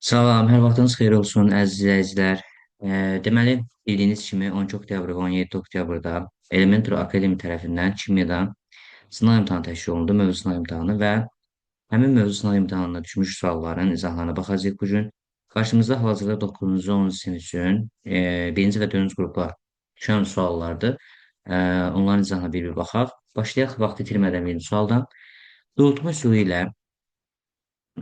Salam, hər vaxtınız xeyir olsun, əziz izləyicilər. Deməli, bildiyiniz kimi 12 oktyabr və 17 oktyabrda Elementary Academy tərəfindən kimyadan sınaq imtahanı təşkil olundu, mövzu sınaq imtahanı və həmin mövzu sınaq imtahanına düşmüş sualların izahlarına baxacağıq bu gün. Qarşımızda hal-hazırda 9-cu, 10-cu sinif üçün birinci və dördüncü qruplar düşən suallardır. Onların izahına bir-bir baxaq. Başlayaq vaxt itirmədən birinci sualdan. Doğrultma üsulu ilə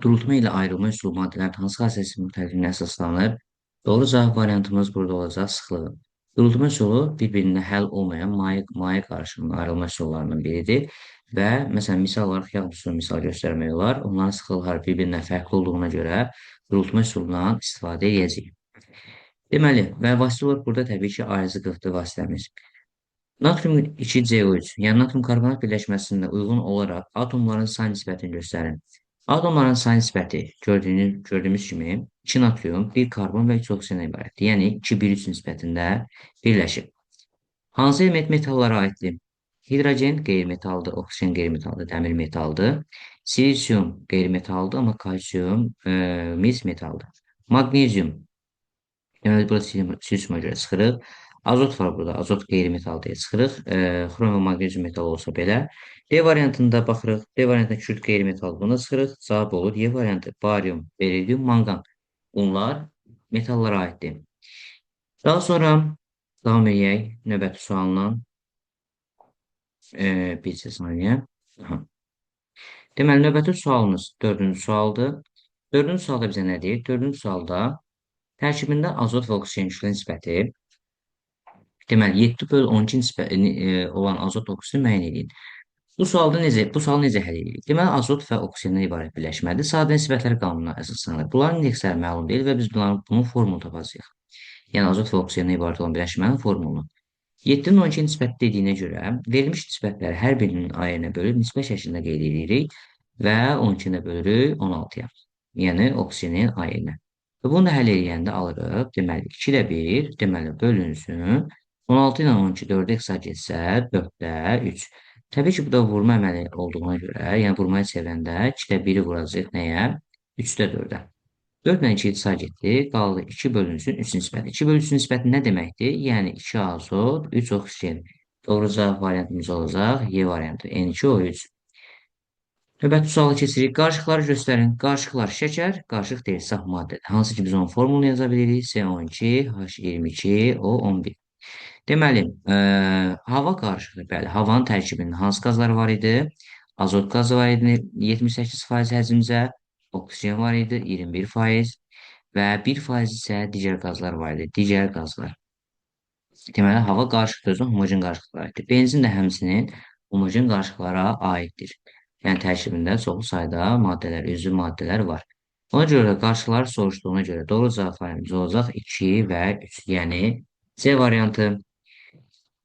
Durultma ilə ayrılma üsulu maddələrin hansı xassəsinin müxtəlifliyinə əsaslanır? Doğru cavab variantımız burada olacaq sıxlığı. Durultma üsulu bir-birində həll olmayan maye qarışımının ayrılma üsullarından biridir və məsələn, misal olaraq yağ üsulunu misal göstərmək olar. Onların sıxlıqları bir-birindən fərqli olduğuna görə durultma üsulundan istifadə edəcəyik. Deməli, və vasitə olaraq burada təbii ki, ayrıcı qıtlı vasitəmiz. Natrium 2CO3, yəni natrium karbonat birləşməsində uyğun olaraq atomların say nisbətini göstərin. Atomların say nisbəti gördüyümüz kimi 2 natrium, 1 karbon və 3 oksigenə ibarətdir. Yəni 2-1-3 nisbətində birləşib. Hansı element metallara aiddir? Hidrogen qeyri-metaldır, oksigen qeyri-metaldır, dəmir metaldır. Silisium qeyri-metaldır, amma kalsium mis metaldır. Magnezium, deməli burada silisiuma görə çıxırıq. Azot var burada. Azot qeyri-metal deyə çıxırıq. Xrom və maqnezium metal olsa belə. D variantında baxırıq. D variantında kükürt qeyri-metal buna çıxırıq. Cavab olur. Y variantı barium, beridium, manqan. Bunlar metallara aiddir. Daha sonra davam edək növbəti sualla. Bir saniyə. Aha. Deməli, növbəti sualımız dördüncü sualdır. Dördüncü sualda bizə nə deyir? Dördüncü sualda tərkibində azot və oksigen kütlə nisbəti deməli 7/12 olan azot oksidi müəyyən edin. Bu sualı necə həll edirik? Deməli, azot və oksigendən ibarət birləşmədir. Sadə nisbətlər qanununa əsaslanır. Bunların indeksləri məlum deyil və biz bunun formunu tapacağıq. Yəni, azot və oksigendən ibarət olan birləşmənin formulunu. 7-nin 12 nisbəti dediyinə görə verilmiş nisbətləri hər birinin ayərinə bölüb nisbət şəklində qeyd edirik və 12-nə bölürük 16-ya. Yəni, oksigenin ayərinə. Və bunu da həll edəndə alırıq. Deməli, 2 ilə 1, deməli, bölünsün. 16 ilə 12 4-ə hesab etsə 4-də 3. Təbii ki, bu da vurma əməli olduğuna görə, yəni vurmaya çevirəndə 2-də 1-i vuracaq nəyə? 3-də 4-ə. 4 ilə 2 hesab getdi, qaldı 2 bölünsün 3 nisbəti. 2 bölü 3 nisbəti nə deməkdir? Yəni 2 azot, 3 oksigen. Doğru cavab variantımız olacaq. Y variantı N2O3. Növbəti sualı keçirik. Qarışıqları göstərin. Qarışıqlar şəkər, qarışıq deyil, saf maddədir. Hansı ki, biz onun formulunu yaza bilirik. C12, H22, O11. Deməli, hava qarışıqdır. Bəli, havanın tərkibində hansı qazlar var idi? Azot qazı var idi 78% həcmcə, oksigen var idi 21% və 1% isə digər qazlar var idi. Digər qazlar. Deməli, hava qarışıqdır, özü homogen qarışıqlara aiddir. Benzin də həmçinin homogen qarışıqlara aiddir. Yəni, tərkibində çoxlu sayda maddələr, üzvü maddələr var. Ona görə də qarşıları soruşduğuna görə doğru cavab variantımız olacaq 2 və 3. Yəni, C variantı.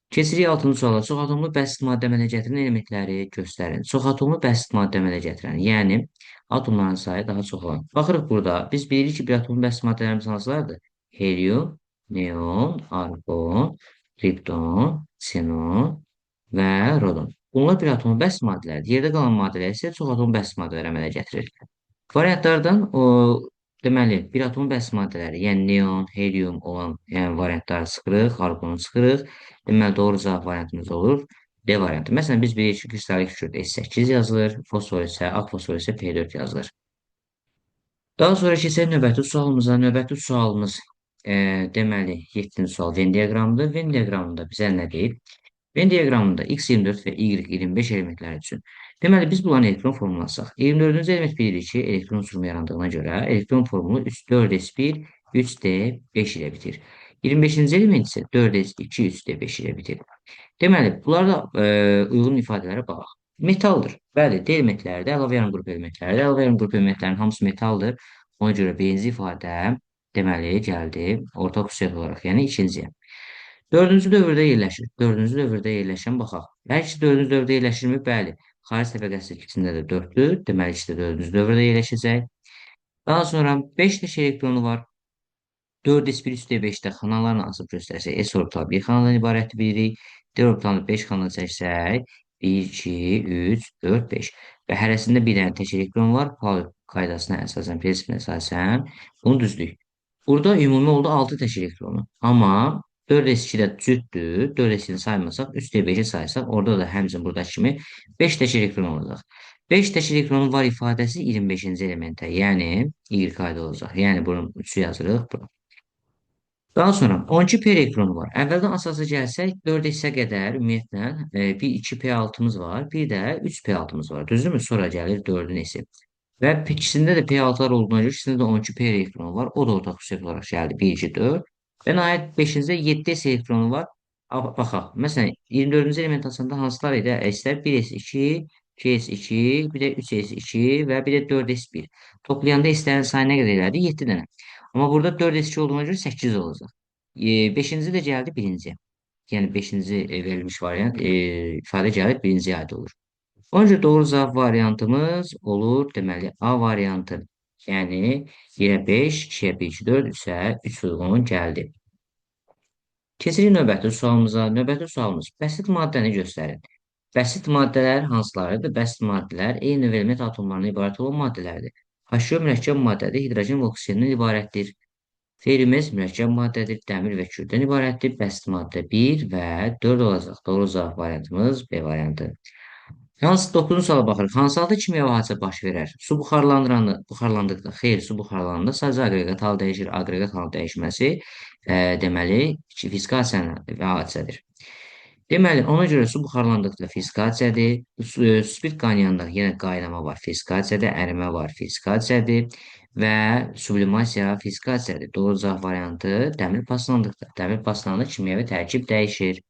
Keçirik 6-cı suala. Çox atomlu bəsit maddə əmələ gətirən elementləri göstərin. Çox atomlu bəsit maddə əmələ gətirən, yəni atomların sayı daha çox olan. Baxırıq burada, biz bilirik ki, bir atomlu bəsit maddələrimiz hansılardır? Helium, neon, argon, kripton, xenon və rodon. Bunlar bir atomlu bəsit maddələrdir. Yerdə qalan maddələr isə çox atomlu bəsit maddələr əmələ gətirir. Variantlardan deməli, bir atomun bəsis maddələri, yəni neon, helium olan variantları çıxırıq, arqonu çıxırıq. Deməli, doğru cavab variantımız olur D variantı. Məsələn, biz bilirik ki, kristallik kükürt S8 yazılır, fosfor isə, ak fosfor isə P4 yazılır. Daha sonra keçək növbəti sualımıza. Növbəti sualımız deməli, 7-ci sual Venn diaqramıdır. Venn diaqramında bizə nə deyib? Venn diaqramında X24 və Y25 elementləri üçün. Deməli, biz bunların elektron formulunu alsaq. 24-cü element bilirik ki, elektron uçurumu yarandığına görə elektron formulu 4s1, 3d5 ilə bitir. 25-ci element isə 4s2, 3d5 ilə bitir. Deməli, bunlarda uyğun ifadələrə baxaq. Metaldır. Bəli, D elementləri də əlavə yarım qrup elementləri də əlavə yarım qrup elementlərinin hamısı metaldır. Ona görə birinci ifadə deməli gəldi ortaq xüsusiyyət olaraq, yəni ikinciyə. Dördüncü dövrdə yerləşir. Dördüncü dövrdə yerləşən baxaq. Hər ikisi dördüncü dövrdə yerləşirmi? Bəli. Xaric təbəqəsi ikisində də 4-dür. Deməli, ikisi də dördüncü dövrdə yerləşəcək. Daha sonra 5 neçə elektronu var. 4s1 üstə 5-də xanalarını asıb göstərsək, S orbital bir xanadan ibarətdir bilirik. D orbitalını 5 xana çəksək, 1, 2, 3, 4, 5. Və hərəsində bir dənə tək elektron var. Pauli qaydasına əsasən, prinsipinə əsasən. Bunu düzdük. Burada ümumi oldu 6 tək elektronu. Amma 4s2 də cütdür. 4s2-ni saymasaq, 3d5-i saysaq, orada da həmçinin buradakı kimi 5 tək elektron olacaq. 5 tək elektronun var ifadəsi 25-ci elementə, yəni Y qayda olacaq. Yəni bunun 3-ü yazırıq bura. Daha sonra 12 P elektronu var. Əvvəldən asasa gəlsək 4 hissə qədər ümumiyyətlə bir 2 P6-mız var, bir də 3 P6-mız var. Düzdürmü? Sonra gəlir 4-ün hessi. Və ikisində də P6-lar olduğuna görə ikisində də 12 P elektronu var. O da ortaq xüsusiyyət olaraq gəldi. 1, 2, 4. Və nəhayət 5-ci 7 S elektronu var. Baxaq. Məsələn, 24-cü element açanda hansılar idi? S-lər 1S2, 2S2, bir də 3S2 və bir də 4S1. Toplayanda S-lərin sayı nə qədər elədi? 7 dənə. Amma burada 4S2 olduğuna görə 8 olacaq. 5-ci də gəldi birinci. Yəni 5-ci verilmiş variant ifadə gəlib birinciyə aid olur. Onca doğru cavab variantımız olur deməli A variantı. Yəni yerə 5, 2-yə 1, 2, 4 isə 3 uyğun gəldi. Keçirik növbəti sualımıza. Növbəti sualımız bəsit maddəni göstərin. Bəsit maddələr hansılarıdır? Bəsit maddələr eyni element atomlarından ibarət olan maddələrdir. H2O mürəkkəb maddədir, hidrogen və oksigendən ibarətdir. Ferimiz mürəkkəb maddədir, dəmir və kürdən ibarətdir. Bəsit maddə 1 və 4 olacaq. Doğru cavab variantımız B variantı. Hansı 9-cu suala baxırıq. Hansı halda kimyəvi hadisə baş verər? Su buxarlandıqda, xeyr, su buxarlananda sadəcə aqreqat hal dəyişir. Aqreqat hal dəyişməsi deməli fiskasiyanın hadisədir. Deməli, ona görə su buxarlandıqda fiskasiyadır. Spirт qaynayanda yenə qaynama var, fiskasiyadır. Ərimə var, fiskasiyadır. Və sublimasiya fiskasiyadır. Doğru cavab variantı dəmir paslandıqda. Dəmir paslananda kimyəvi tərkib dəyişir.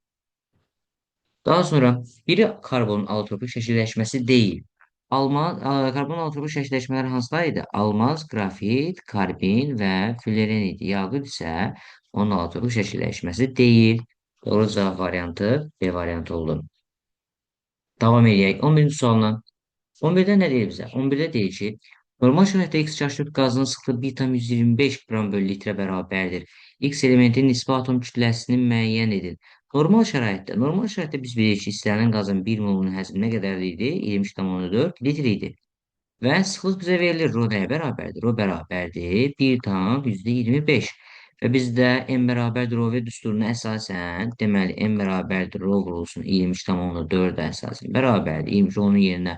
Daha sonra biri karbonun alotropik şəkilləşməsi deyil. Karbon alotropik şəkilləşmələri hansılar idi? Almaz, qrafit, karbin və fülerin idi. Yaqut isə onun alotropik şəkilləşməsi deyil. Doğru cavab variantı B variantı oldu. Davam edək. 11-ci sualına. 11-də nə deyir bizə? 11-də deyir ki, normal şəraitdə X-4 qazının sıxlığı 1,125 qram bölü litrə bərabərdir. X elementin nisbi atom kütləsini müəyyən edin. Normal şəraitdə biz bilirik ki, istənilən qazın 1 molunun həcmi nə qədər idi? 23,4 litr idi. Və sıxlıq bizə verilir. Rho nəyə bərabərdir? Rho bərabərdir 1,25. Və bizdə n bərabərdir Rho və düsturuna əsasən, deməli, n bərabərdir Rho vurulsun 23,4-ə əsasən bərabərdir. 23 onun yerinə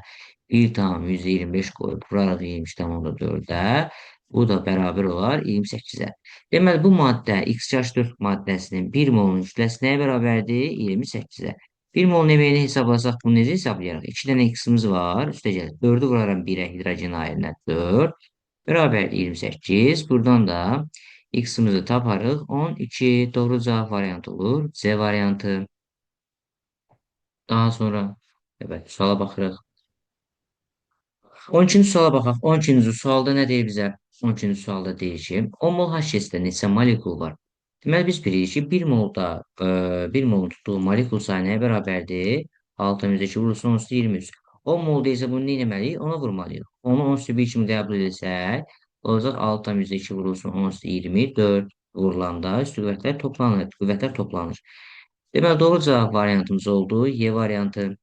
1,125 qoyub vuraraq 23,4-ə. Bu da bərabər olar 28-ə. Deməli, bu maddə X-4 maddəsinin 1 molunun kütləsi nəyə bərabərdir? 28-ə. 1 molun əməyini hesablasaq, bunu necə hesablayaraq? 2 dənə x-imiz var, üstə gəlir. 4-ü vuraram 1-ə, hidrogen ayrına 4, bərabər 28. Buradan da x-imizi taparıq, 12. Doğru cavab variantı olur, C variantı. Daha sonra, evet, suala baxırıq. 12-ci suala baxaq. 12-ci sualda nə deyir bizə? 12-ci sualda deyir ki, 10 mol HCl-də neçə molekul var? Deməli, biz bilirik ki, 1 molda 1 molun tutduğu molekul sayı nəyə bərabərdir? 6-2 vurulsun 10 üstü 23. 10 mol deyilsə, bunu nə etməliyik? Ona vurmalıyıq. Onu 10 üstü 1 kimi qəbul etsək, olacaq 6-2 vurulsun 10 üstü 24 vurulanda üstü qüvvətlər toplanır. Qüvvətlər toplanır. Deməli, doğru cavab variantımız oldu. Y variantı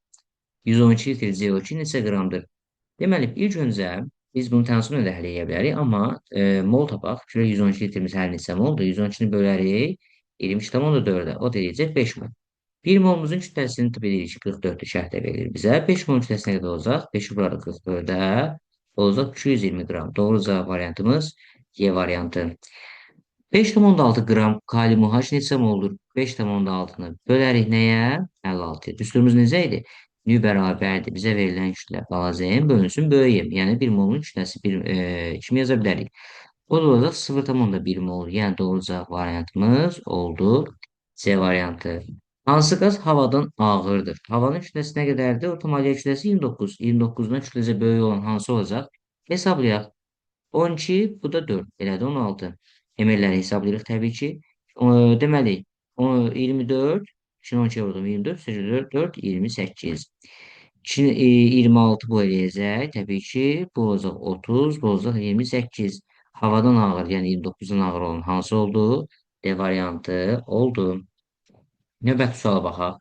112 litr CO2 neçə qramdır? Deməli, ilk öncə biz bunu tənsiblə də həll edə bilərik, amma mol tapaq. Şöyle 112 litrimiz hər neçə moldur? 112-ni bölərik 23,4-ə. O da deyəcək 5 mol. 1 molumuzun kütləsini bilirik ki, 44 şərtdə verilir bizə. 5 molun kütləsi nə qədər olacaq? 5-i burada 44-ə olacaq 220 qram. Doğru cavab variantımız Y variantı. 5,6 qram kalium OH neçə moldur? 5,6-nı bölərik nəyə? 56-ya. Düsturumuz necə idi? Nü bərabərdir. Bizə verilən kütlə balaca m bölünsün böyük m. Yəni 1 molun kütləsi kimi yaza bilərik. O da olacaq 0,1 mol. Yəni doğru cavab variantımız oldu. C variantı. Hansı qaz havadan ağırdır? Havanın kütləsi nə qədərdir? Orta kütləsi 29. 29-dan kütləsi böyük olan hansı olacaq? Hesablayaq. 12, bu da 4. Elədi 16. Emelləri hesablayırıq təbii ki. Deməli, 24, şimdi 12 vurdum 24, 84, 4, 28. Şimdi 26 bu eləyəcək. Təbii ki, bu olacaq 30, bu olacaq 28. Havadan ağır, yəni 29-dan ağır olan hansı oldu? D variantı oldu. Növbəti suala baxaq.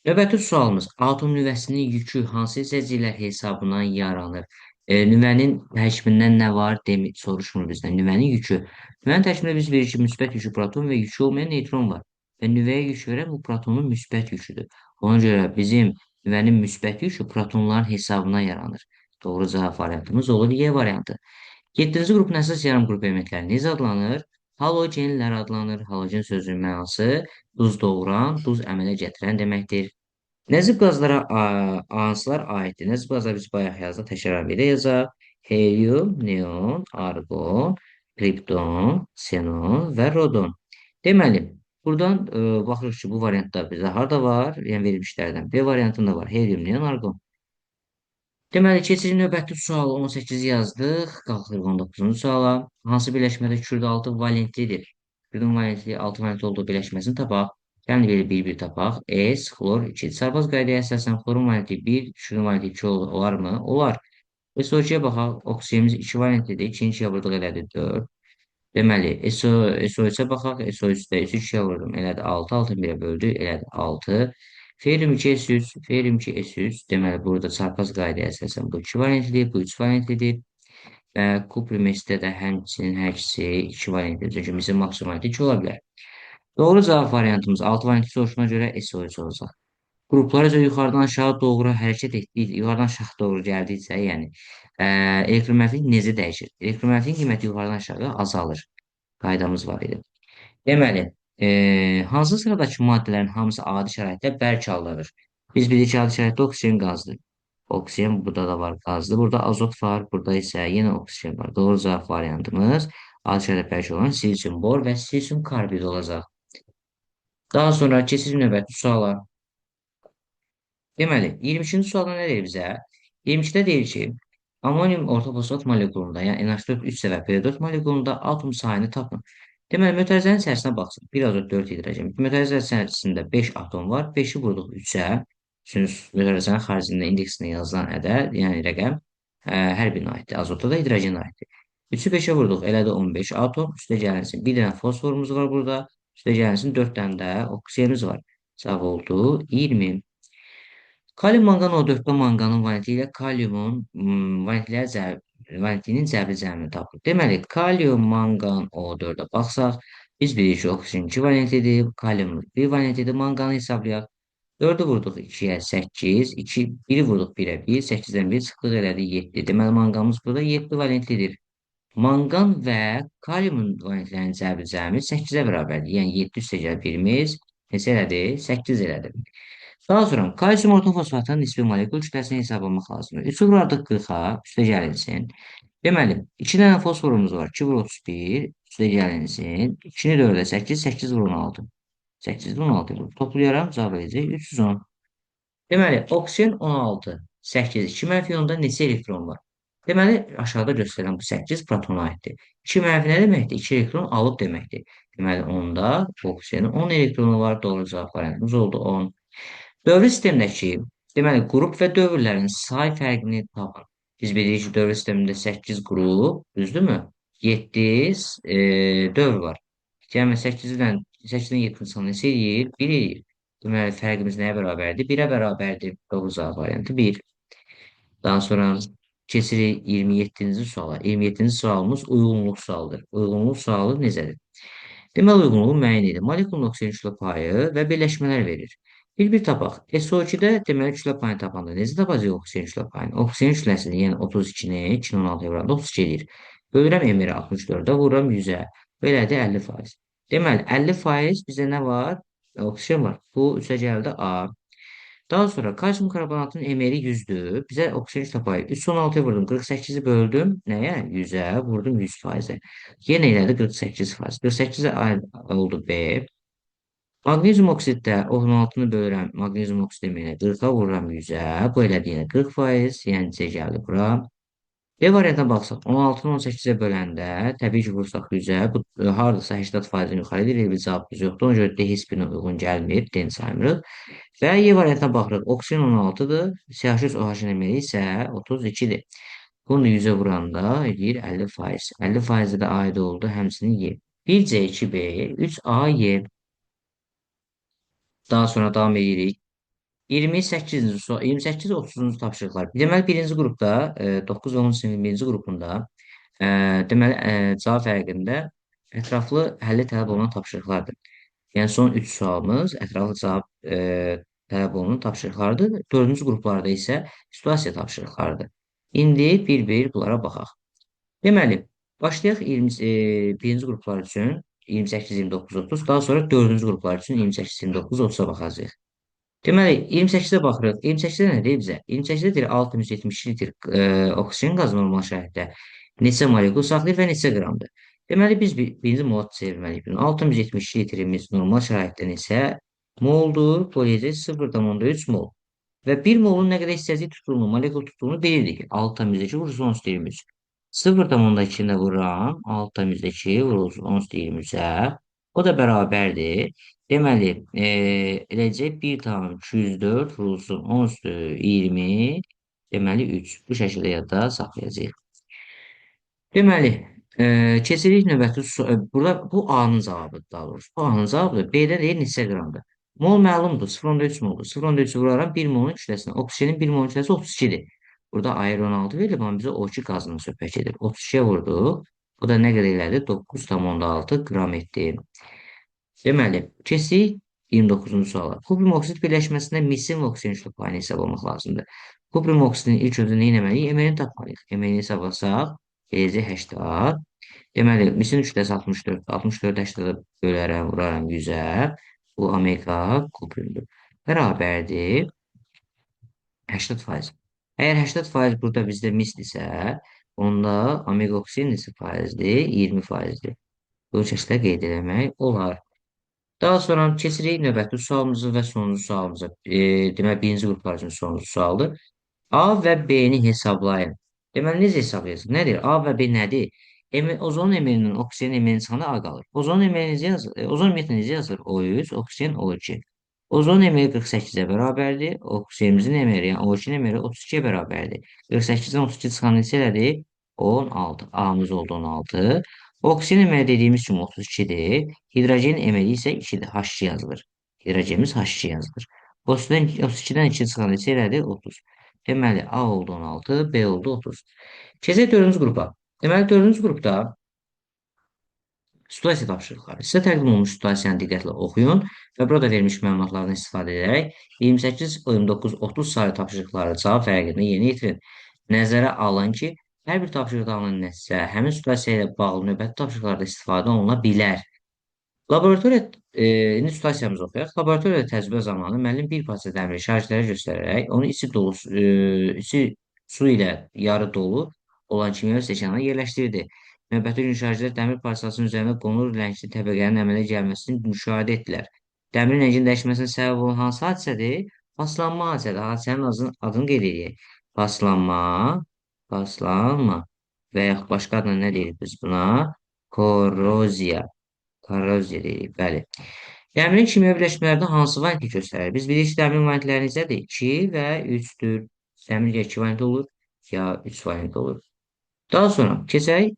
Növbəti sualımız, atom nüvəsinin yükü hansı hissəciklər hesabından yaranır? Nüvənin tərkibindən nə var soruşmur bizdən. Nüvənin yükü. Nüvənin tərkibində biz bilirik ki, müsbət yükü proton və yükü olmayan neytron var. Və nüvəyə yük verən bu protonun müsbət yüküdür. Ona görə bizim nüvənin müsbət yükü protonların hesabına yaranır. Doğru cavab variantımız olur Y variantı. 7-ci qrupun əsas yarım qrup elementləri necə adlanır? Halogenlər adlanır. Halogen sözünün mənası duz doğuran, duz əmələ gətirən deməkdir. Nəcib qazlara hansılar aiddir? Nəcib qazlar biz bayaq yazdıq, təkrar bir də yazaq. Helium, neon, argon, kripton, xenon və rodon. Deməli, buradan baxırıq ki, bu variantlar bizdə harda var? Yəni verilmişlərdən B variantında var. Helium, neon, argon. Deməli, keçici növbəti sual 18 yazdıq. Qalxırıq 19-cu suala. Hansı birləşmədə Kürd 6 valentlidir? Kürdün valentliyi 6 valentli olduğu birləşməsini tapaq. Yəni belə bir tapaq. S, xlor 2. Sarbaz qaydaya əsasən xlorun valentliyi 1, Kürdün valentliyi 2 olarmı? Olar. SO2-yə baxaq. Oksigenimiz 2 valentlidir. 2-ci vurduq elədi 4. Deməli, SO3-ə baxaq. SO3-də 3-2-yə vurdum. Elədi 6. 6-ı 1-ə böldük. Elədi 6. Ferium 2 S3, Ferium 2 S3. Deməli, burada çarpaz qaydaya əsasən bu 2 valentlidir, bu 3 valentlidir. Və Kuprimersdə də həmçinin hər ikisi 2 valentlidir. Çünki bizim maksimum valentli 2 ola bilər. Doğru cavab variantımız 6 valentli soruşuna görə SO3 olacaq. Qruplar üzrə yuxarıdan aşağı doğru hərəkət etdik, yuxarıdan aşağı doğru gəldiksə, yəni elektroməgnetlik necə dəyişir? Elektroməgnetliyin qiyməti yuxarıdan aşağı azalır. Qaydamız var idi. Deməli, hansı sıradakı maddələrin hamısı adi şəraitdə bərk haldadır? Biz bilirik ki, adi şəraitdə oksigen qazdır. Oksigen burada da var qazdır. Burada azot var, burada isə yenə oksigen var. Doğru cavab variantımız adi şəraitdə bərk olan silisium bor və silisium karbid olacaq. Daha sonra keçirik növbəti suala. Deməli, 22-ci sualda nə deyir bizə? 22-də deyir ki, amonium ortofosfat molekulunda, yəni NH4 3 və P4 molekulunda atom sayını tapın. Deməli, mötərizənin içərisinə baxsın. 1 azot 4 hidrogen. Mötərizə içərisində 5 atom var. 5-i vurduq 3-ə. Çünki mötərizənin xaricində indeksində yazılan ədəd, yəni rəqəm hər birinə aiddir. Azota da hidrogenə aiddir. 3-ü 5-ə vurduq. Elədi 15 atom. Üstə gəlinsin. Bir dənə fosforumuz var burada. Üstə gəlinsin 4 dənə də oksigenimiz var. Cavab oldu 20. Kalium manqan O4-də manqanın valentliyi ilə kaliumun valentliyinin cəbri cəmini tapılır. Deməli, kalium manqan O4-də baxsaq, biz bilirik ki, oksigen 2 valentlidir, kalium 1 valentlidir, manqanı hesablayaq. 4-ü vurduq 2-yə 8, 1-i vurduq 1-ə 1, 8-dən 1 çıxdıq elədi 7. Deməli, manqanımız burada 7 valentlidir. Manqan və kaliumun valentlərinin cəbri cəmi 8-ə bərabərdir. Yəni 7 üstə gəl 1-imiz neçə elədi? 8 elədi. Daha sonra kalsium ortofosfatın nisbi molekul kütləsini hesablamaq lazımdır. 3-ü vurardıq 40-a, üstə gəlinsin. Deməli, 2 dənə fosforumuz var. 2 vur 31, üstə gəlinsin. 2-ni 4-ə 8, 8 vur 16. 8-də 16 vur. Toplayaraq cavab edəcək 310. Deməli, oksigen 16, 8, 2 mənfi ionda neçə elektron var? Deməli, aşağıda göstərilən bu 8 protona aiddir. 2 mənfi nə deməkdir? 2 elektron alıb deməkdir. Deməli, onda oksigenin 10 elektronu var. Doğru cavab variantımız oldu 10. Dövri sistemdəki, deməli, qrup və dövrlərin say fərqini tapın. Biz bilirik ki, dövr sistemində 8 qrup, düzdürmü? 7 dövr var. Yəni 8-dən 7-ci son neçə eləyir? 1 eləyir. Deməli, fərqimiz nəyə bərabərdir? 1-ə bərabərdir. Doğru cavab variantı 1. Daha sonra keçirik 27-ci suala. 27-ci sualımız uyğunluq sualıdır. Uyğunluq sualı necədir? Deməli, uyğunluğu müəyyən edir. Molekulun oksigen kütlə payı və birləşmələr verir. Bir tapaq. SO2-də deməli kütlə payını tapanda necə tapacağıq oksigen kütlə payını? Oksigen kütləsini, yəni 32-ni 2-nin 16-ya vuranda 32 edir. Bölürəm M-i 64-də, vururam 100-ə. Belədir 50%. Deməli, 50% bizdə nə var? Oksigen var. Bu 3-ə gəldi A. Daha sonra kalsium karbonatın emeri 100-dür. Bizə oksigen kütlə payı 316-ya vurdum. 48-i böldüm. Nəyə? 100-ə. Vurdum 100%. Yenə elədi 48%. 48-ə oldu B. Maqnezium oksiddə 16-nı bölürəm. Maqnezium oksid deməklə 40-a vururam 100-ə. Bu elədi yenə 40%. Yəni C gəldi bura. B variantına baxsaq 16-nı 18-ə böləndə təbii ki vursaq 100-ə. Bu hardasa 80%-dən yuxarı edir. Bir cavabımız yoxdur. Ona görə D heç birinə uyğun gəlmir. D-ni saymırıq. Və E variantına baxırıq. Oksigen 16-dır. CH3 OH deməli isə 32-dir. Bunu 100-ə vuranda edir 50%. 50% də aid oldu həmçinin Y. 1C, 2B, 3A, Y. Daha sonra davam edirik. 28-ci sual, 28-30-cu tapşırıqlar. Deməli, birinci qrupda 9 və 10 sinifin birinci qrupunda deməli, cavab fərqində ətraflı həlli tələb olunan tapşırıqlardır. Yəni, son 3 sualımız ətraflı cavab tələb olunan tapşırıqlardır. Dördüncü qruplarda isə situasiya tapşırıqlardır. İndi bir-bir bunlara baxaq. Deməli, başlayaq 1-ci qruplar üçün 28, 29, 30, daha sonra 4-cü qruplar üçün 28, 29, 30-a baxacağıq. Deməli, 28-də baxırıq. 28-də nə deyir bizə? 28-də deyir 670 litr oksigen qazı normal şəraitdə neçə molekul saxlayır və neçə qramdır? Deməli, biz birinci mola çevirməliyik. 670 litrimiz normal şəraitdə neçə moldur? Bu deyəcək 0,3 mol. Və 1 molun nə qədər hissəsi tutulunu, molekul tutulunu bilirdik ki, 6,2 vurulsun 10 23. 0,2-nə vururam, 6,2 vurulsun 10 23-ə. O da bərabərdir. Deməli, eləcək 1,204 vurulsun 10 20, deməli 3. Bu şəkildə yadda saxlayacağıq. Deməli, keçirik növbəti burada bu A-nın cavabıdır daha doğrusu. Bu A-nın cavabıdır. B-də deyir neçə qramdır. Mol məlumdur. 0,3 moldur. 0,3-ü vuraram 1 molun kütləsinə. Oksigenin 1 molun kütləsi 32-dir. Burada ayrı 16 verilib, amma bizə O2 qazının söhbət edir. 32-yə vurduq. Bu da nə qədər elədi? 9,6 qram etdi. Deməli, keçik 29-cu suala. Kubrium oksid birləşməsində misin və oksigen işli payını hesablamaq lazımdır. Kubrium oksidin ilk özü nə etməliyik? Emerini tapmalıyıq. Emerini hesablasaq, eləcək 80. Deməli, misin kütləsi 64. 64 80-də bölərəm, vuraram 100-ə. Bu omega kubriumdur. Bərabərdir 80%. Əgər 80% burada bizdə misdirsə, onda omega oksidin neçə faizdir? 20%dir. Bu şəkildə qeyd eləmək olar. Daha sonra keçirik növbəti sualımızı və sonuncu sualımıza. Deməli, birinci qruplar üçün sonuncu sualdır. A və B-ni hesablayın. Deməli, necə hesablayacaq? Nədir? A və B nədir? Ozon emerinin oksigen emerinin çıxanda A qalır. Ozon emeri necə yazılır? Ozon emeri necə yazılır? O3, oksigen O2. Ozon emeri 48-ə bərabərdir. Oksigenimizin emeri, yəni O2-nin emeri 32-yə bərabərdir. 48-dən 32 çıxan neçə elədir? 16. A-mız oldu 16. Oksigen emeri dediyimiz kimi 32-dir. Hidrogen emeri isə 2-dir. H2 yazılır. Hidrogenimiz H2 yazılır. Oksigen 32-dən 2 çıxan neçə elədir? 30. Deməli, A oldu 16, B oldu 30. Keçək 4-cü qrupa. Deməli, 4-cü qrupda situasiya tapşırıqları. Sizə təqdim olunmuş situasiyanı diqqətlə oxuyun və burada verilmiş məlumatlardan istifadə edərək 28, 29, 30 saylı tapşırıqları cavab fərəqində yerinə yetirin. Nəzərə alın ki, hər bir tapşırıqda alınan nəticə həmin situasiya ilə bağlı növbəti tapşırıqlarda istifadə oluna bilər. Laboratoriya indi situasiyamızı oxuyaq. Laboratoriyada təcrübə zamanı müəllim bir parça dəmiri şagirdlərə göstərərək onu içi su ilə yarı dolu olan kimyəvi stəkana yerləşdirdi. Növbəti gün şagirdlər dəmir parçasının üzərində qonur rəngli təbəqənin əmələ gəlməsini müşahidə etdilər. Dəmirin rənginin dəyişməsinə səbəb olan hansı hadisədir? Paslanma hadisədir. Hadisənin adını qeyd edək. Paslanma, paslanma və yaxud başqa adla nə deyirik biz buna? Korroziya. Korroziya deyirik, bəli. Dəmirin kimyəvi birləşmələrdə hansı variantı göstərir? Biz bilirik ki, dəmirin variantləri necədir? 2 və 3-dür. Dəmir ya 2 variantı olur, ya 3 variantı olur. Daha sonra keçək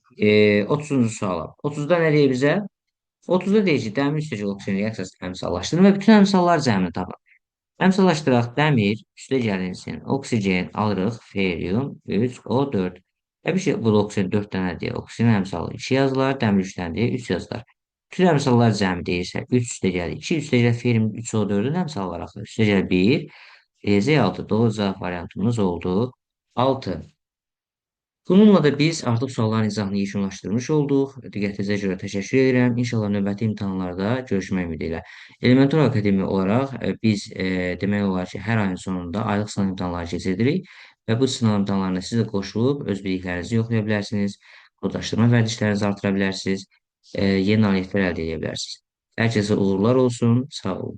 30-cu suala. 30-da nə deyir bizə? 30-da deyir ki, dəmir üstəgəl oksigen reaksiyasını əmsallaşdırın və bütün əmsallar cəmini tapın. Əmsallaşdıraq dəmir, üstə gəlinsin, oksigen alırıq, ferium 3O4. Təbii ki, bu da oksigen 4 dənədir. Oksigen əmsalı 2 yazılar, dəmir 3 dənədir, 3 yazılar. Bütün əmsallar cəmi deyirsə 3 üstəgəl 2, üstəgəl ferium 3O4-ün əmsalları axı. Üstəgəl 1, eləcək 6. Doğru cavab variantımız oldu 6. Bununla da biz artıq sualların izahını yekunlaşdırmış olduq. Diqqətinizə görə təşəkkür edirəm. İnşallah növbəti imtahanlarda görüşmək ümidi ilə. Elementar Akademiya olaraq biz demək olar ki, hər ayın sonunda aylıq sınav imtahanları keçiririk və bu sınav imtahanlarına siz də qoşulub öz biliklərinizi yoxlaya bilərsiniz, kodlaşdırma vərdişlərinizi artıra bilərsiniz, yeni nailiyyətlər əldə edə bilərsiniz. Hər kəsə uğurlar olsun. Sağ olun.